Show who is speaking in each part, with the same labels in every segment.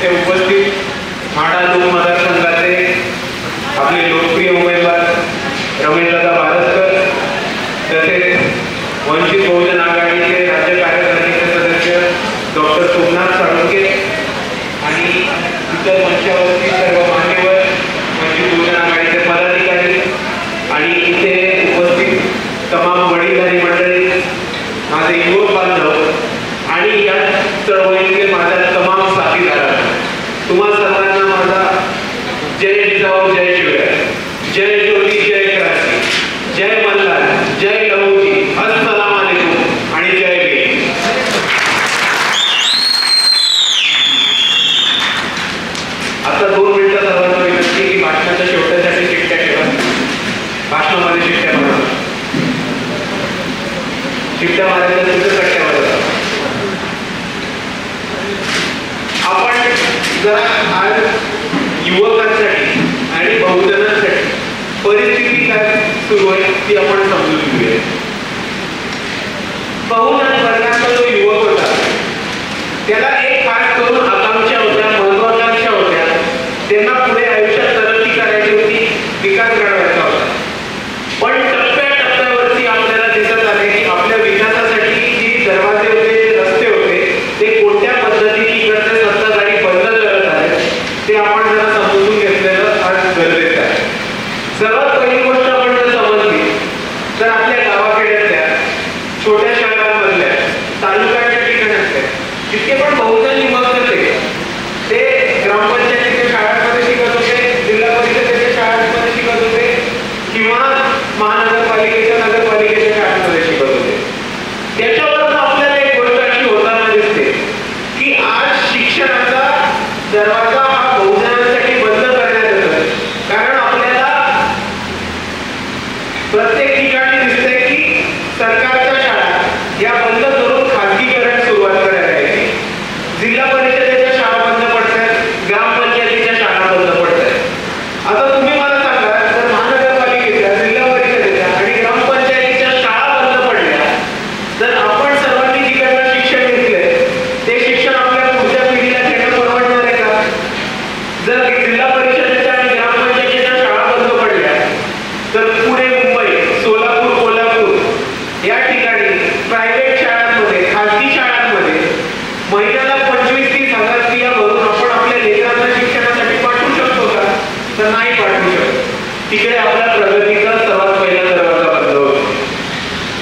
Speaker 1: ते उपस्थित माढा लोक मतदारसंघाचे आपले लोकप्रिय उमेदवार रमेशदादा बारसकर, तसेच वंचित बहुजन आघाडीचे राज्य कार्यकारिणीचे सदस्य डॉक्टर सोमनाथ साळुंके आणि इतर मंचावरती सर्व मान्यवर वंचित बहुजन आघाडीचे पदाधिकारी आणि इथे उपस्थित तमाम वडीलधारी मंडळी, माझे युवक बांधव आणि या चळवळीतील माझ्या तमाम साथीदार, तुम्हा सर्वांना माझा जय जिजाऊ, जय शिवराय, जय ज्योती, जय क्रांती, जय मल्हार, जय लहुजी, अस्सलाम वालेकुम आणि जय भीम. आता 2 मिनिटं सर्वांना विनंती की भाषणाच्या शेवटासाठी चिठ्ठ्या ठेवा. भाषणामध्ये चिठ्ठ्या मारा, चिठ्ठ्या मारायच्या तिथे कट्ट्यावर आपण जरा आज युवकांसाठी आणि बहुजनांसाठी परिस्थिती काय सुरू आहे ती आपण समजून घेऊया. बहुजन वर्गाचा जो युवक होता त्याला एक खास करून आकांक्षा होत्या, महत्वाकांक्षा होत्या. त्यांना पुढे आयुष्यात तरक्की करायची होती, विकास घडवायचा होता. पण टप्प्याटप्प्यावरती आपल्याला दिसत आले की आपल्या विकासासाठी जी दरवाजे होते, रस्ते होते, ते कोणत्या पद्धतीने इकडचे सत्ताधारी बंद करत आहेत ते आपण जरा समजून घेतलेलं आज गरजेचं आहे. सर्वात पहिली गोष्ट आपण जर समजली तर आपल्या गावाखेड्यातल्या, छोट्या शहरांमधल्या, तालुक्याच्या ठिकाणातल्या जितके पण बहुजन युवक होते ते ग्रामपंचायतीच्या शाळांमध्ये शिकत होते, जिल्हा परिषदेच्या शाळांमध्ये शिकत होते किंवा महानगरपालिकेच्या, नगरपालिकेच्या शाळांमध्ये शिकत होते. त्याच्यावरून आपल्याला एक गोष्ट अशी होताना दिसते की आज शिक्षणाचा दरवाजा हा बहुजनांसाठी बंद करण्यात येतोय. कारण आपल्याला प्रत्येक ठिकाणी दिसतंय की सरकारच्या शाळा या बंद करून खाजगीकरण सुरुवात करायला यायची. जिल्हा परिषदेच्या शाळा बंद पडतात, ग्रामपंचायतीच्या शाळा बंद पडतात. आता तुम्ही मला सांगा, जर महानगरपालिकेच्या, जिल्हा परिषदेच्या आणि ग्रामपंचायतीच्या शाळा बंद पडल्या तर आपण सर्वांनी तिकडनं शिक्षण घेतलंय ते शिक्षण आपल्या पुढच्या पिढीला घेणं परवडणार आहे का? जर जिल्हा परिषदेच्या आणि ग्रामपंचायतीच्या शाळा बंद पडल्या तर पुणे, मुंबई, सोलापूर, कोल्हापूर या ठिकाणी प्रायव्हेट शाळांमध्ये, खाजगी शाळांमध्ये महिन्याला 25-30 हजार रुपया भरून आपण आपल्या लेकरांना शिक्षणासाठी पाठवू शकतो का? तर नाही पाठवू शकतो. तिकडे आपल्या प्रगतीचा सर्वात पहिला दरवाजा बंद होतो.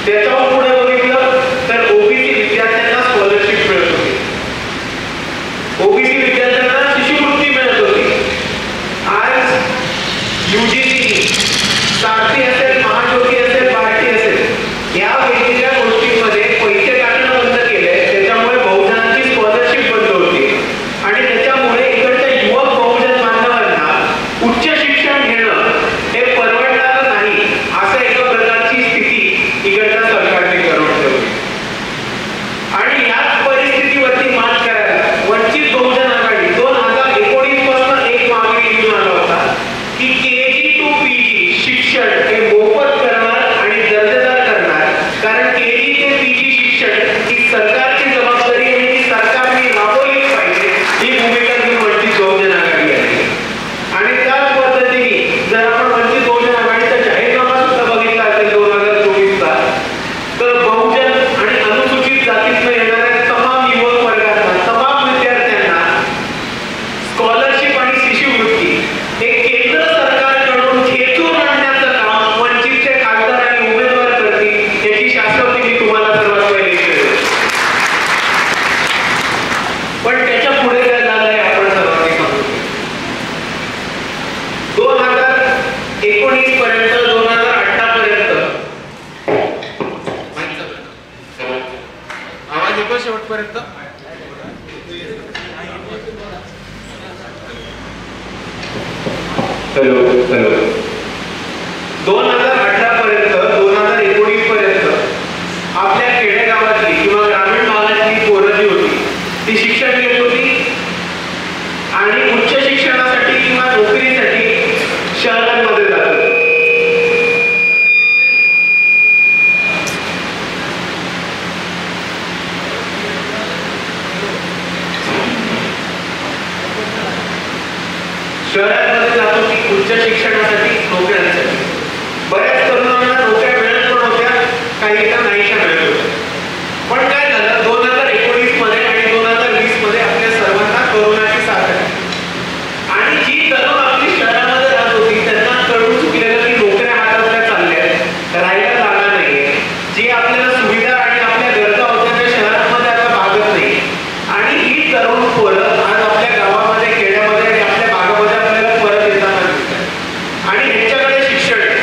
Speaker 1: त्याच्यावर पुढे बघितलं तर ओबीसी विद्यार्थ्यांना स्कॉलरशिप मिळत होती, ओबीसी विद्यार्थ्यांना शिष्यवृत्ती मिळत होती. आज युजीसी, सारथी असेल, महाज्योती असेल, बार्टी असेल या वेगवेगळ्या गोष्टींमध्ये पैसे टाकणं बंद केले. त्याच्यामुळे बहुजनांची स्कॉलरशिप बंद होती आणि त्याच्यामुळे इकडच्या युवक बहुजन बांधवांना उच्च शिक्षण घेणं हे परवडणारं नाही असं एका प्रकारची स्थिती इकडच्या सरकारने करून ठेवली. आणि याच परिस्थितीवरती मात करायला वंचित बहुजन आघाडी 2019 पासून एक मागणी घेऊन आला होता की केजी टू पीजी शिक्षण हे मोफत करणार आणि दर्जेदार करणार. कारण केजी ते पीजी शिक्षण ही सरकारची जबाबदारी आहे, ही सरकारने राबवलीच पाहिजे, ही भूमिका घेऊन वंचित बहुजन आघाडी आहे. आणि त्याच पद्धतीने जर आपण वंचित बहुजन आघाडीचा जाहीरनामा सुद्धा बघितला असेल 2024चा, तर बहुजन आणि अनुसूचित जातीतून येणाऱ्या तमाम युवक वर्गांना, तमाम विद्यार्थ्यांना स्कॉलरशिप आणि शिष्यवृत्ती हे केंद्र सरकारकडून खेचून आणण्याचं काम वंचितचे खासदार आणि उमेदवार करतील याची शाश्वती मी तुम्हाला सर्वात पहिले देतो. पण त्याच्या पुढे काय झालंय आपण सर्वांनी समजू. 2019 पर्यंत, 2018 पर्यंत आवाज येतो शेवटपर्यंत. Hello hello. 2018 पर्यंत, 2019 पर्यंत आपल्या खेडेगावातली किंवा ग्रामीण भागातली पोरं जी होती ती शिक्षण घेत होती आणि उच्च शिक्षणासाठी किंवा नोकरीसाठी शहरांमध्ये जात होती. शहरांमध्ये जातो की उच्च शिक्षणासाठी, नोकऱ्यांसाठी. बऱ्याच तरुणांना नोकऱ्या मिळत पण होत्या, काही नाहीशा मिळत होत्या. पण काय झालं 2019 मध्ये आणि 2020 मध्ये आपल्या सर्वांना कोरोनाची साथ आली आणि जी तरुण आपली शहरामध्ये राहत होती त्यांना कळून चुकलेलं की नोकऱ्या हातातल्या चालल्या, राहायला जागा नाहीये, जी आपल्याला सुविधा आणि आपल्या गरजा होत्या त्या शहरांमध्ये आता भागत नाही. आणि ही तरुण पोरं आज आपल्या गावामध्ये, खेड्यामध्ये आणि आपल्या भागामध्ये आपल्याला परत येताना दिसतात. आणि ह्यांच्याकडे शिक्षण आहे,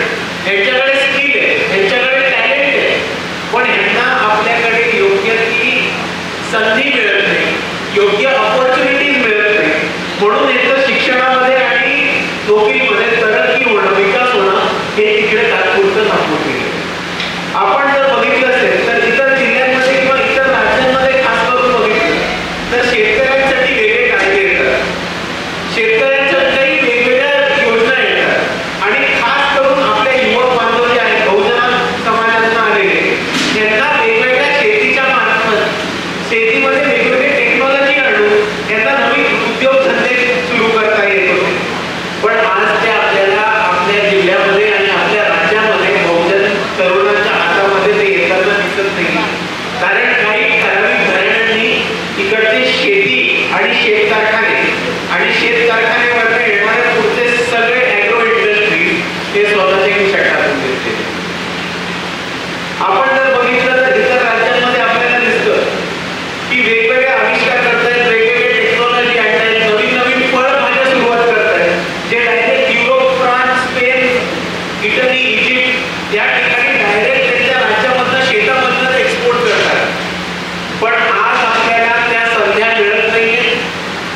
Speaker 1: ह्यांच्याकडे स्किल आहे, ह्यांच्याकडे टॅलेंट आहे, पण ह्यांना आपल्याकडे योग्य ती संधी मिळत नाही, योग्य ऑपॉर्च्युनिटीज मिळत नाही. म्हणून यांचं शिक्षणामध्ये आणि नोकरीमध्ये तरक्की होणं, विकास होणं हे तिकडे तात्पुरतं थांबून गेलं. आपण जर बघितलं असेल तर इतर जिल्ह्यांमध्ये किंवा इतर राज्यांमध्ये खास करून बघितलं तर शेतकऱ्यांसाठी वेगळे कायदे येतात, शेतकऱ्यांसाठी वेगवेगळ्या योजना येतात आणि खास करून आपल्या युवक बांधव जे आहेत बहुजन समाजातून आलेले त्यांना वेगवेगळ्या शेतीच्या मार्फत शेतीमध्ये वेगवेगळे टेक्नॉलॉजी आणून यांना नवीन उद्योगधंदे सुरू करता येत होते. पण आज ते आपल्याला आपल्या जिल्ह्यामध्ये आणि आपल्या राज्यामध्ये बहुजन तरुणांच्या हातामध्ये ते येताना दिसत नाही. कारण काही ठराविक घराण्यांनी इकडचे शेती आणि शेत कारखाने आणि शेत कारखान्यावरनं येणारे पुढचे सगळे ॲग्रो इंडस्ट्रीज हे स्वतःचे खिशात टाकून घेतले. आपण जर बघितलं तर इतर राज्यांमध्ये आपल्याला दिसतं की वेगवेगळे आविष्कार करतायत, वेगवेगळे टेक्नॉलॉजी आणतायत, नवीन नवीन फळभाज्या सुरुवात करतायत जे direct Europe, France, Spain, Italy, Egypt या ठिकाणी डायरेक्ट त्यांच्या राज्यामधनं शेतामधनं एक्सपोर्ट करतात. पण आज आपल्याला त्या संध्या मिळत नाहीये.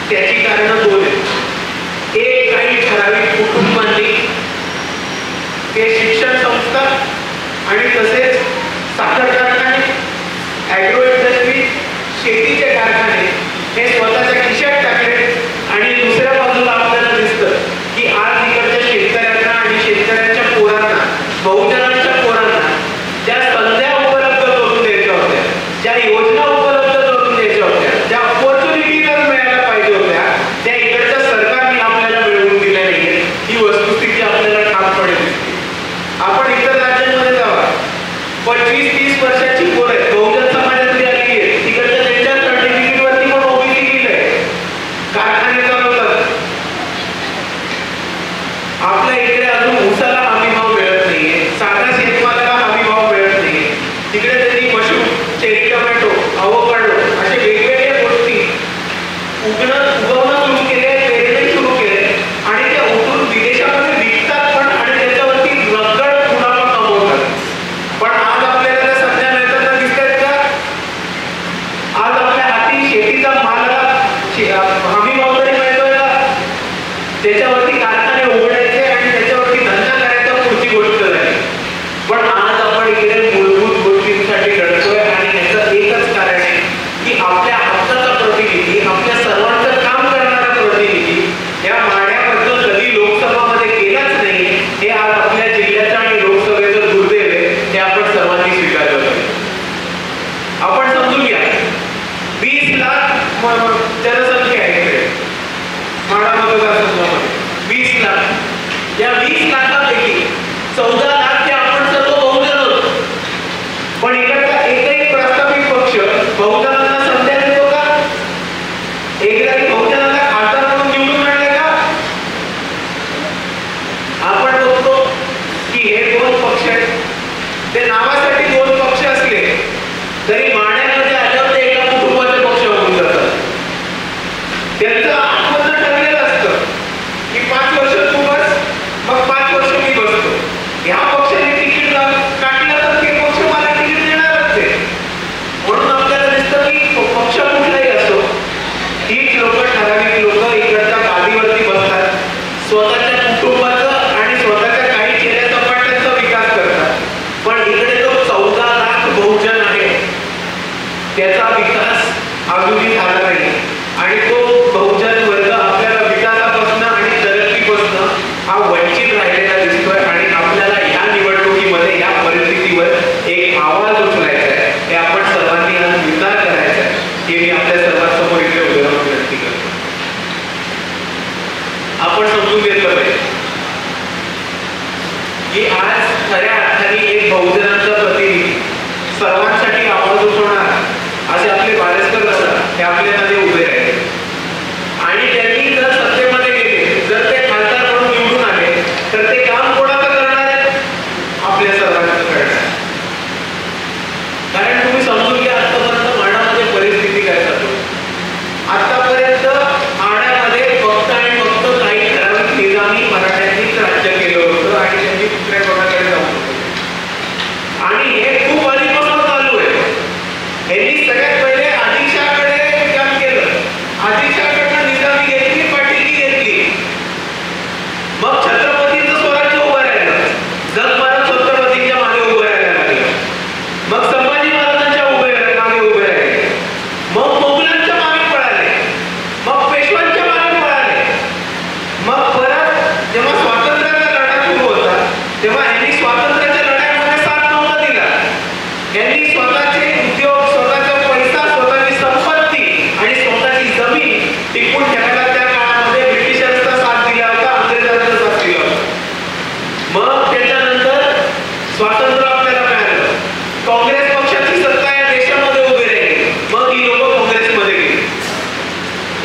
Speaker 1: त्याची कारणं दोन आहेत. एक, काही ठराविक कुटुंबांनी ते शिक्षण संस्था आणि तसेच साखर कारखाने, ॲग्रो इंडस्ट्री, शेतीचे कारखाने हे स्वतःच्या खिशात टाकले. आणि दुसऱ्या बाजूला आपल्याला दिसतं की आज इकडच्या शेतकऱ्यांना आणि शेतकऱ्यांच्या पोरांना, बहुजनांच्या पोरांना ज्या संध्या उपलब्ध करून द्यायच्या होत्या, ज्या योजना उपलब्ध करून द्यायच्या होत्या, ज्या ऑपॉर्च्युनिटीज मिळायला पाहिजे होत्या त्या इकडच्या सरकारने आपल्याला मिळवून दिल्या नाहीये. ही वस्तुस्थिती आपल्याला ठामपणे दिसते. आपण इतर राज्यांमध्ये जावा, 25-30 वर्षाची पोरं आहेत, बहुजन समाजातली आलेली आहेत, तिकडच्या त्यांच्या सर्टिफिकेट वरती पण ओबीसी लिहिलंय, कारखाने चालवतात. आपल्या इकडे अजून ऊसाला हमी भाव मिळत नाहीये, साधा शेतमालाला हमी भाव मिळत नाहीये. तिकडे त्यांनी मशरूम, चेरी टोमॅटो, अवोकाडो असे वेगवेगळ्या गोष्टी उगवणं सुरू केले, पेरणे सुरू केले आणि त्या उठून विदेशामध्ये विकतात पण आणि त्याच्यावरती रगड मुनाफा कमवतात. पण आज आपल्याला त्या संध्या मिळताना दिसतात का? आज आपल्या हाती शेतीचा मालाला हमी भाव तरी मिळतोय का? त्याच्यावरती कारखाने उघडायचे आणि त्याच्यावरती धंदा करायचा पुढची गोष्ट झाली. पण आज आपण इकडे मूलभूत गोष्टींसाठी लढतोय आणि याचं एकच कारण आहे की आपल्या हक्काचा प्रतिनिधी, आपल्या सर्वांचं काम करणारा प्रतिनिधी या माड्याबद्दल कधी लोकसभामध्ये केलाच नाही. हे आज आपल्या जिल्ह्याचं आणि लोकसभेचं दुर्दैव आहे. हे आपण सर्वांनी स्वीकारलं पाहिजे. आपण समजून घ्या 20 लाख जनसंख्या आहे इकडे माडा मतदारसंघामध्ये, 20 लाख. या 20 लाखापैकी 14 लाख ते आपण सर्व बहुजन होतो. पण इकडचा एकही प्रस्थापित पक्ष बहुजनांना संध्या देतो का? एकदाही बहुजनांना खासदार म्हणून निवडून आणले का? आपण बघतो की हे दोन पक्ष आहेत, ते नावासाठी दोन पक्ष असले तरी माड्यामध्ये आल्यावर ते एका कुटुंबाचे पक्ष होऊन जातात. त्यांचं आत्महत्या ठरलेलं असतं की 5 वर्ष तू बस, मग 5 वर्ष मी बसतो. ह्या पक्षाने तिकीट काढलं तर ते पक्ष मला तिकीट देणारच आहे. म्हणून आपल्याला दिसतं की पक्ष कुठलाही असो, हीच लोक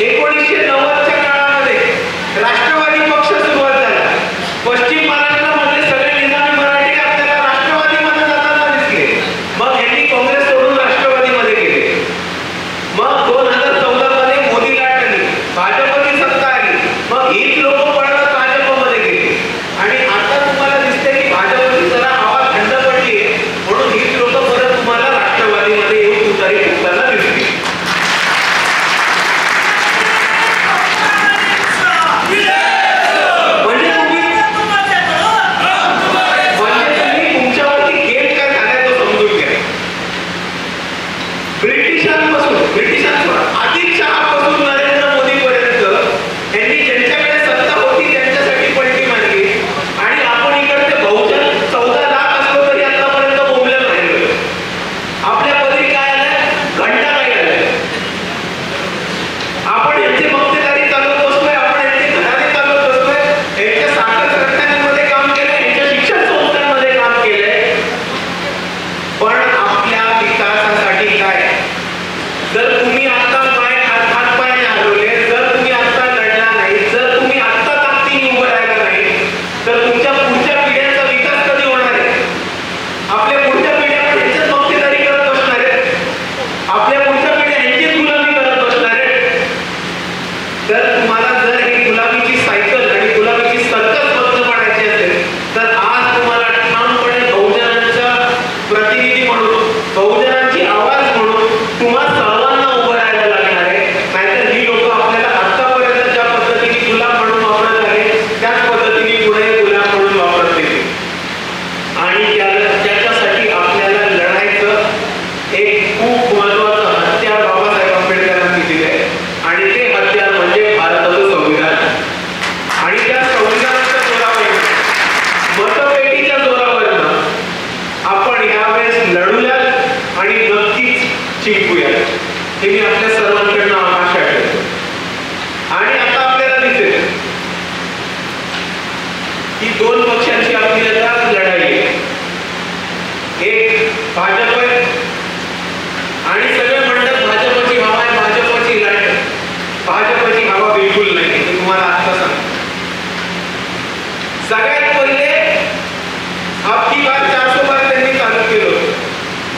Speaker 1: 1990च्या काळामध्ये राष्ट्रवादी पक्ष सुरुवात झाला. पश्चिम महाराष्ट्रामध्ये सगळे निजामी मराठी आपल्याला राष्ट्रवादीमध्ये जाताना दिसले. मग यांनी काँग्रेस सोडून राष्ट्रवादीमध्ये गेले. मग 2014 मध्ये मोदी लाट आली, भाजपची सत्ता आली. मग हीच लोक पळत भाजपमध्ये गेले आणि आता तुम्हाला दिसते की भाजपची जरा हवा थंड पडली आहे, म्हणून हीच लोक परत तुम्हाला राष्ट्रवादीमध्ये येऊन तुतारी फुंकताना दिसली. ब्रिटिशांपासून आदिलशहापासून नरेंद्र मोदी पर्यंत यांनी ज्यांच्याकडे सत्ता होती त्यांच्यासाठी पलटी मारली आणि आपण इकडचे बहुजन 14 लाख असलो तरी आतापर्यंत बोंबलत राहिलो. आपल्या पदरी काय आलंय, घंटा काय आलाय. आपण यांचे मक्तेदारी चालवत बसलोय, आपण यांचे घराने चालवत बसलोय, यांच्या साखर कारखान्यांमध्ये काम केलंय, यांच्या शिक्षण संस्थांमध्ये काम केलंय. पण आपल्या विकासासाठी काय, जर तुम्ही आता हातपाय हरवले, जर तुम्ही आता लढला नाही, जर तुम्ही आता ताकदीने उभं राहिला नाही, तर तुमच्या पुढच्या पिढ्यांचा विकास कधी होणार आहे? आपल्या पुढच्या पिढ्या ह्यांचीच मक्तेदारी करत बसणार आहेत, आपल्या पुढच्या पिढ्या ह्यांचीच गुलामी करत बसणार आहेत. तर तुम्हाला जर ही गुलामीची सायकल आणि गुलामीची सर्कस बंद पडायची असेल तर आज तुम्हाला ठामपणे बहुजनांचा प्रतिनिधी म्हणून, बहुजनांची आवाज म्हणून तुम्हा सर्वांना उभं राहायला लागणार आहे. नाहीतर ही लोक आपल्याला आतापर्यंत ज्या पद्धतीने गुलाम म्हणून वापरत आले त्याच पद्धतीने पुढे गुलाम म्हणून वापरत येतील. आणि त्याच्यासाठी आपल्याला लढायचं एक खूप महत्वाचं हत्यार बाबासाहेब आंबेडकरांनी दिले आणि ते हत्यार म्हणजे भारताचं संविधान. आणि त्या संविधानाच्या जोरावर, मतपेटीच्या जोरावरनं आपण यावेळेस लढूयात आणि नक्कीच जिंकूयात, हे मी आपल्या सर्वांकडनं आशा करतो. आणि आता आपल्याला दिसेल की दोन पक्षांची आपली आता लढाई आहे. एक भाजप आहे आणि सगळे म्हणतात भाजपची हवा आहे, भाजपची लढाई. भाजपची हवा बिलकुल नाही, हे तुम्हाला आता सांगतो. सगळ्यात पहिले आपकी बात 400 बार त्यांनी चालू केलं होतं.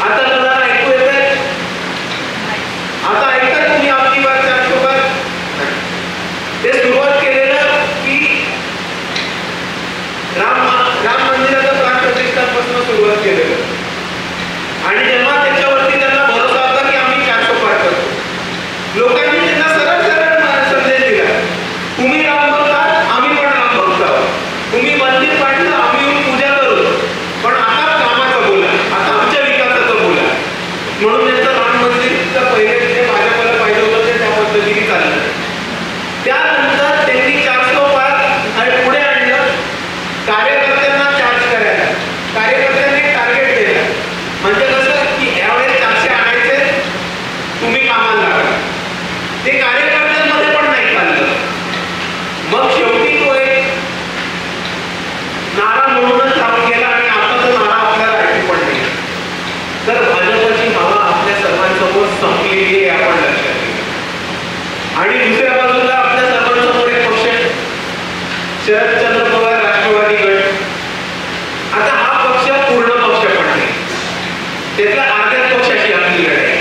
Speaker 1: आता तुम्हाला ऐकू येतंय? आता ऐकताय तुम्ही आपकी बात 400 बार? ते सुरुवात केलेलं की राम मंदिराचं प्राण प्रतिष्ठापासून सुरुवात केलेलं आणि जेव्हा त्याच्यावरती त्यांना भरोसा होता की आम्ही 400 पार करतो, लोकांनी त्यांना सरळ सरळ संदेश दिला, तुम्ही राम भक्त, आम्ही पण राम भक्त आहोत. तुम्ही मंदिर पाडलं, आम्ही येऊन पूजा करू, पण आता कामाचं बोला, आता आमच्या विकासाचं बोला. म्हणून त्यांचं राम मंदिरचं पहिले जे भाजपला पाहिजे होतं ते त्या पद्धतीने चाललं. त्यानंतर त्यांनी 400 पार पुढे आणलं, कार्यकर्त्यांना चार्ज करायला, कार्यकर्त्यांनी टार्गेट दिलं. म्हणजे कसं की यावेळेस 400 आणायचे, तुम्ही कामाला लागा. ते कार्यकर्त्यांमध्ये पण नाही चाललं. मग शेवटी तो एक नारा म्हणूनच राहून गेला आणि आता तो नारा आपल्याला ऐकू पण नाही. तर भाजपची हवा आपल्या सर्वांसमोर संपलेली आहे, आपण लक्षात घेऊ. आणि दुसऱ्या बाजूला आपल्या सर्वांसमोर एक पक्ष आहे, शरदचंद्र पवार राष्ट्रवादी गट. आता हा पक्ष पूर्ण पक्ष पण नाही, त्यातल्या अर्ध्याच पक्षाची आपली लढाई.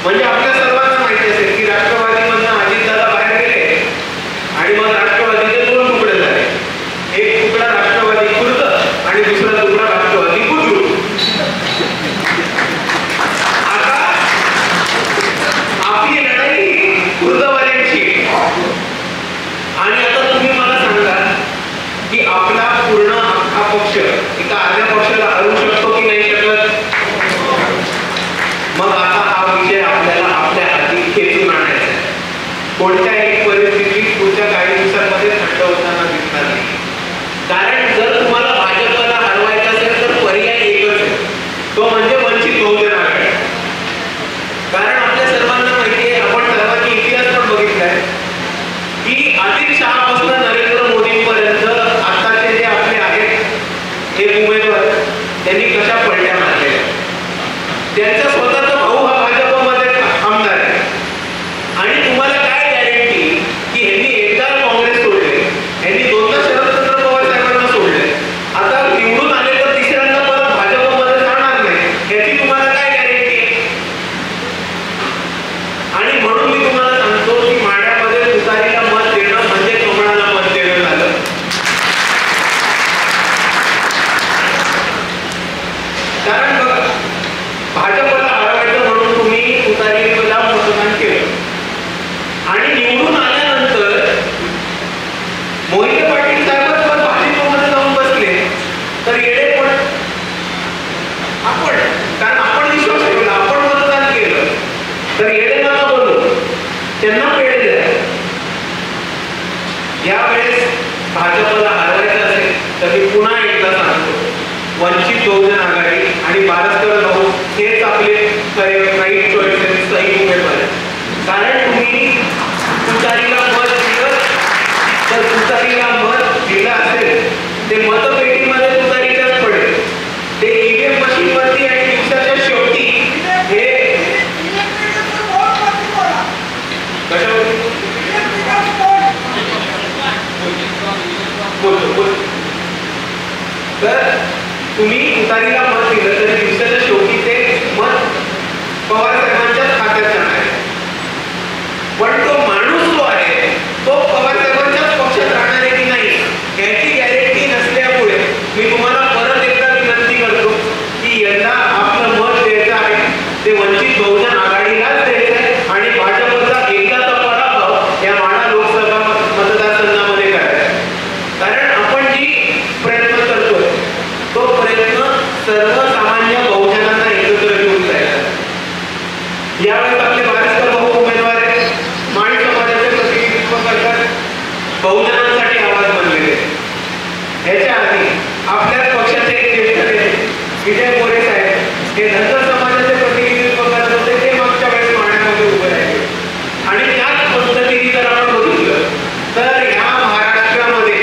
Speaker 1: म्हणजे आपल्या सर्वांना माहिती असेल की राष्ट्रवादीमधनं अजितदादा बाहेर गेले आणि मग राष्ट्रवादीचे 2 तुकडे झाले. एक तुकडा राष्ट्रवादी खुर्द आणि दुसरा तुकडा राष्ट्रवादी बुद्रुक. आता आपली लढाई खुर्दवाल्यांची. आणि आता तुम्ही मला सांगा की आपला पूर्ण हा पक्ष एका अर्ध्या पक्षाला हरवू शकतो की नाही शकत? मग आता हा विषय आपल्याला आपल्या हाती खेचून आणायचा आहे. कोणत्याही परिस्थितीत पुढच्या काही दिवसांमध्ये थंड होताना दिसणार नाही. कारण जर तुम्हाला भाजपला हरवायचं असेल तर पर्याय एकच आहे, तो म्हणजे वंचित बहुजन आघाडी. कारण आपल्या सर्वांना माहिती आहे, आपण सर्वांनी इतिहास पण बघितलाय की आदिलशहापासून नरेंद्र मोदींपर्यंत आताचे जे आपले आहेत हे उमेदवार त्यांनी कशा पडल्या मारलेल्या. त्यांचा स्वतःचा भाऊ हा भाजपमध्ये आमदार आहे आणि त्यांना पेढे द्या. यावेळेस भाजपला हरवायचं असेल तर मी पुन्हा एकदा सांगतो, वंचित बहुजन आघाडी आणि बारस्कर भाऊ हेच आपले राईट चॉईसेस, सही उमेदवार आहेत. कारण तुम्ही तुतारीला मत दिलं तर तुतारीला मत दिलं असेल ते मतपेटीमध्ये तुतारीच्याच पडेल. ते ईव्हीएम मशीनवरती आणि दिवसाच्या शेवटी हे तर तुम्ही तुतारीला मत दिलं तरी दिवसाच्या शेवटी ते मत पवार साहेबांच्याच खात्यात जाणार आहे. पण तो माणूस जो आहे तो पवार साहेबांच्याच पक्षात राहणार आहे की नाही याची गॅरंटी नसल्यामुळे मी तुम्हाला परत एकदा विनंती करतो की यंदा आपलं मत द्यायचं आहे ते वंचित बहुजन आघाडीलाच द्यायचं आहे आणि भाजपचा एकदाचा पराभव या माढा लोकसभा मतदारसंघामध्ये करायचा. कारण आपण जी प्रयत्न करतोय तो प्रयत्न सर्वसामान्य बहुजनांना एकत्र घेऊन जायचा. यावेळेस आपले बारस्कर भाऊ उमेदवार आहेत, माळी समाजाचे प्रतिनिधित्व करतात, बहुजनांसाठी आवाज बनलेले. याच्या आधी आपल्याच पक्षाचे एक ज्येष्ठ नेते विजय मोरे साहेब हे धनगर समाजाचे प्रतिनिधित्व करत होते. ते मागच्या वेळेस माढ्यामध्ये उभे राहिले आणि त्याच पद्धतीने जर आपण बघितलं तर ह्या महाराष्ट्रामध्ये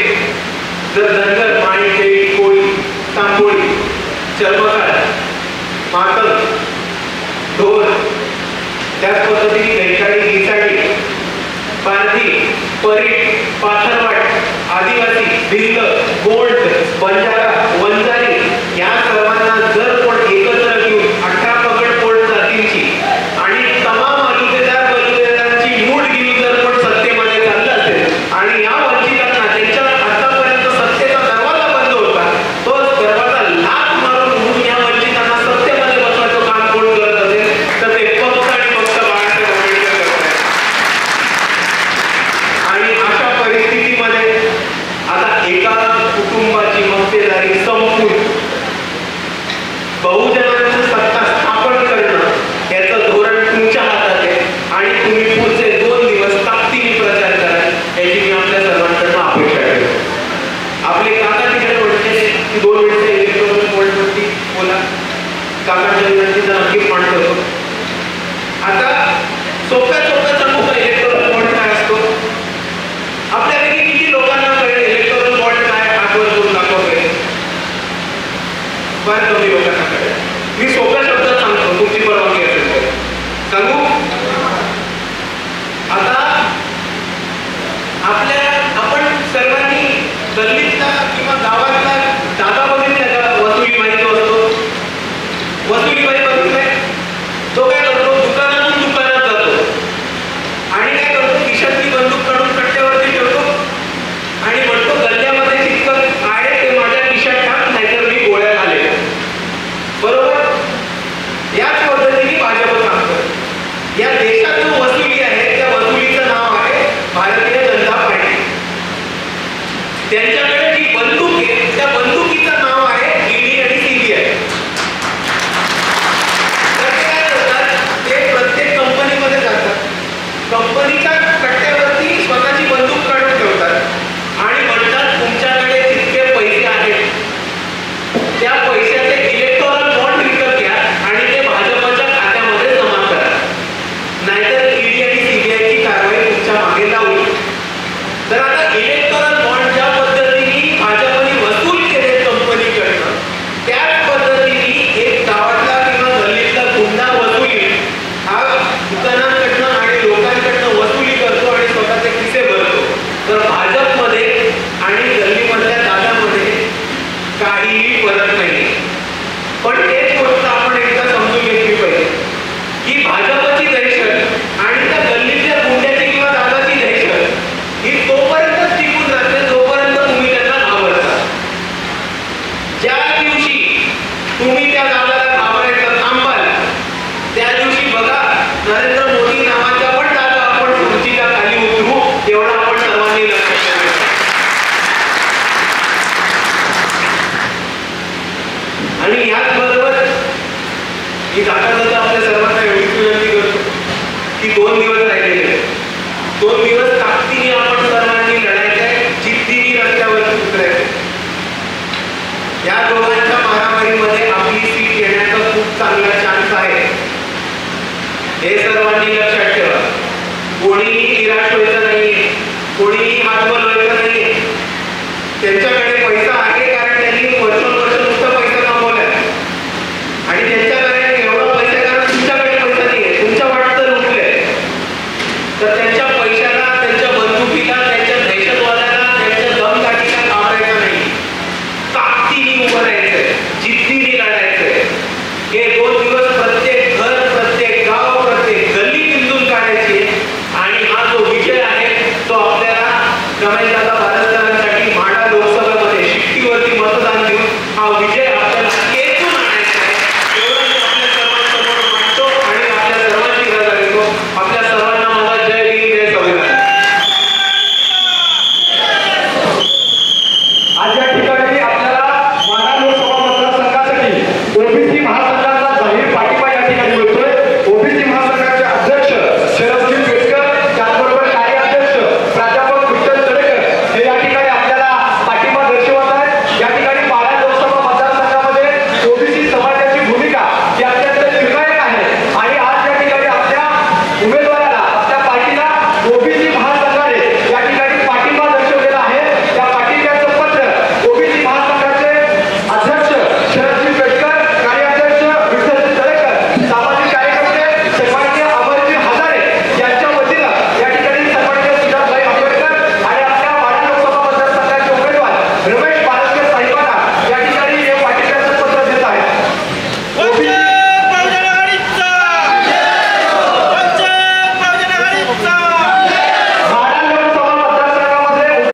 Speaker 1: जर धनगर, माळी, केळी, कोळी, तांबोळी, चर्मकार, मातल, ढोर, त्याच पद्धतीने घैसाडी, घिसाडी, पारधी, परीट, पाथरवाड, आदिवासी, भिल्ल, गोंड, बंजारा, वंजारी या सर्वांना जर कोण एकत्र घेऊन 18 पगड पोट जातींची आणि तमाम बलुतेदारांची मूठ घेऊन जर कोण सत्तेमध्ये चाललं असेल आणि या वंचितांना त्यांच्या आतापर्यंत सत्तेचा दरवाजा बंद होता तो दरवाजा लाथ मारून म्हणून या वंचितांना सत्तेमध्ये बसवायचं काम कोण करत असेल तर ते फक्त आणि फक्त बाळासाहेब आंबेडकर करतात. आणि अशा परिस्थितीमध्ये आता एका कुटुंबाची मक्तेदारी संपून बहुजनांचं सत्ता स्थापन करणं याचं धोरण तुमच्या हातात आहे आणि तुम्ही पुढचे 2 दिवस ताकदीने प्रचार करा याची मी आपल्या सर्वांकडून अपेक्षा करतो. आपले काका तिकडे म्हटले की 2 मिनिटं इलेक्ट्रॉनिक बोर्डवरती बोला. काकांच्या विनंतीचा नक्की मान करतो. आता सोप्या सांगू का इलेक्ट्रॉनिक बोर्ड काय असतो? आपल्यापैकी किती लोकांना कळेल इलेक्ट्रॉनिक बोर्ड काय? आठवण करून दाखवतोय. फार कमी लोकांना कळेल. मी सोप्या शब्दात सांगतो, तुमची परवानगी असेल तर सांगू. आता आपण सर्वांनी गल्लीतला किंवा गावातला दादा बघितला का? वसुली माहिती असतो. वसुली माहिती बघितलाय? तो काय करतो? दुकानातून दुकानात जातो आणि काय करतो? खिशातली बंदूक काढून कट्ट्यावरती ठेवतो आणि म्हणतो गल्ल्यामध्ये जितकं आहे ते माझ्या खिशात टाक नाहीतर मी गोळ्या घालेल. बरोबर? याच पद्धतीने भाजप काम करते. या देशात जो वसुली आहे त्या वसुलीचं नाव आहे भारतीय जनता पार्टी. त्यांच्याकडे जी बंदूक आहे त्या बंदुकीचं नाव आहे ईडी आणि सीबीआय. तर ते काय करतात? ते प्रत्येक कंपनीमध्ये जातात, कंपनीच्या कट्ट्यावरती स्वतःची बंदूक काढून ठेवतात आणि म्हणतात तुमच्याकडे जितके पैसे आहेत त्या पैशाचे इलेक्टोरल बॉन्ड विकत घ्या आणि ते भाजपच्या खात्यामध्ये जमा करा, नाहीतर ईडी आणि सीबीआयची कारवाई तुमच्या मागे लावू. तर आता इलेक्टोरल बॉन्ड ज्या पद्धतीने भाजपने वसूल केले कंपनीकडनं त्याच पद्धतीने एक गावातला किंवा गल्लीतला गुंडा वसुली हा दुकानांकडनं आणि लोकांकडनं वसुली करतो 2 दिवस ताकदीने आपण सर्वांनी लढायचंय, जिद्दीने रस्त्यावर उतरायचंय. या दोघांच्या मारामारीमध्ये आपली सीट येण्याचा खूप चांगला चान्स आहे, हे सर्वांनी लक्षात ठेवा. कोणीही निराश व्हायचं नाहीये, कोणीही हातबल व्हायचं नाहीये. त्यांच्याकडे पैसा आहे कारण त्यांनी वर्षोनवर्ष नुसता पैसा कमवलाय, आणि त्यांच्याकडे एवढा पैसा कारण तुमच्याकडे पैसा नाहीये, तुमच्या वाटतं लुटलंय, तर त्यांच्या